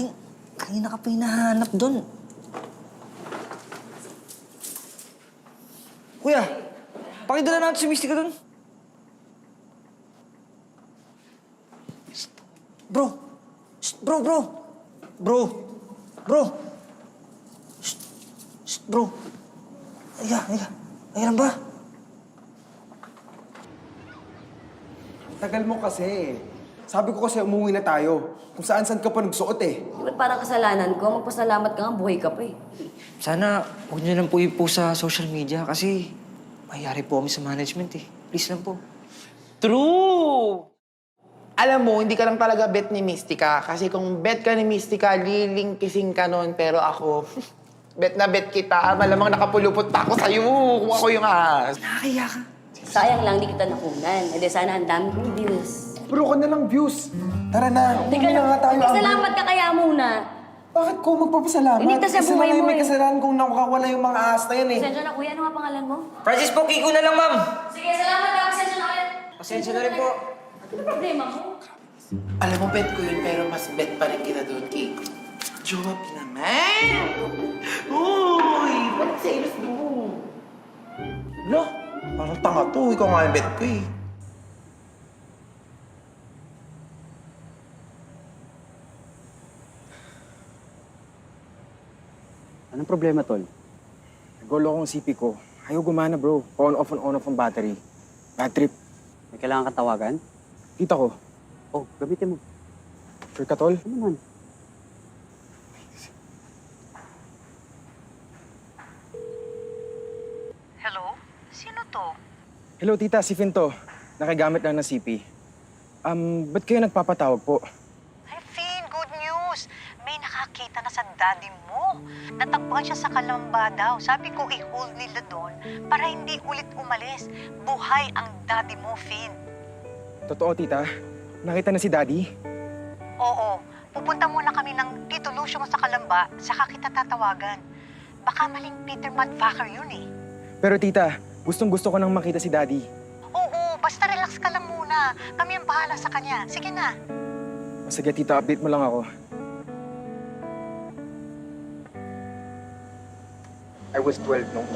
Daddy, kanina ka pa hinahanap doon. Kuya, pakidala natin si Mystica doon. Bro! Shh, bro! Bro! Shh, bro! Ay lang ba? Tagal mo kasi. Sabi ko kasi umuwi na tayo. Kung saan-saan ka pa nagsuot eh. Ba't parang kasalanan ko? Magpasalamat ka nga, buhay ka pa eh. Sana huwag niyo lang po i-post sa social media kasi mayayari po kami sa management eh. Please lang po. True! Alam mo, hindi ka lang talaga bet ni Mystica. Kasi kung bet ka ni Mystica, lilingkising ka nun. Pero ako, bet na bet kita. Malamang nakapulupot pa ako sa'yo kung ako yung ahas. Nakakaya ka. Sayang lang, di kita nakunan. E di sana ang dami kong views. Puro ka na lang views. Tara na, Teka umuwi na nga tayo. Salamat ka kaya muna. Bakit ko magpapasalamat? Iligtas sa Kasi buhay lang mo may eh. kasalanan kung nakakawala yung mga ahas na yan eh. Pasensya na kuya, ano nga pangalan mo? Francis po, Kiko na lang, ma'am. Sige, salamat ka. Pasensya na ulit. Pasensya na rin po. Ano problema mo? Alam mo, bet ko yun, pero mas bet pa rin kita doon, Kik. Jowa naman! Uy! Ba't selos mo? Lo, parang tanga to. Ikaw nga yung bet ko eh. Anong problema, Tol? Nagolo akong CP ko. Ayaw gumana bro. On off ang battery. Bad trip. May kailangan kang tawagan? Kita ko. Oh, gamitin mo. Sure ka tol? Ano naman? Hello? Sino to? Hello tita, si Finn to. Nakagamit lang ng CP. Ba't kayo nagpapatawag po? Ay, Finn, good news! May nakakita na sa daddy mo. Natagpuan siya sa Kalamba daw. Sabi ko, i-hold nila doon para hindi ulit umalis. Buhay ang daddy mo, Finn. Totoo tita? Nakita na si Daddy? Oo, pupunta muna kami ng Tito Lucio mo sa Kalamba, saka kita tatawagan. Baka maling Peter Madvacker yun eh. Pero tita, gustong-gusto ko nang makita si Daddy. Oo, basta relax ka lang muna. Kami ang bahala sa kanya. Sige na. Sige tita, update mo lang ako. I was 12 nung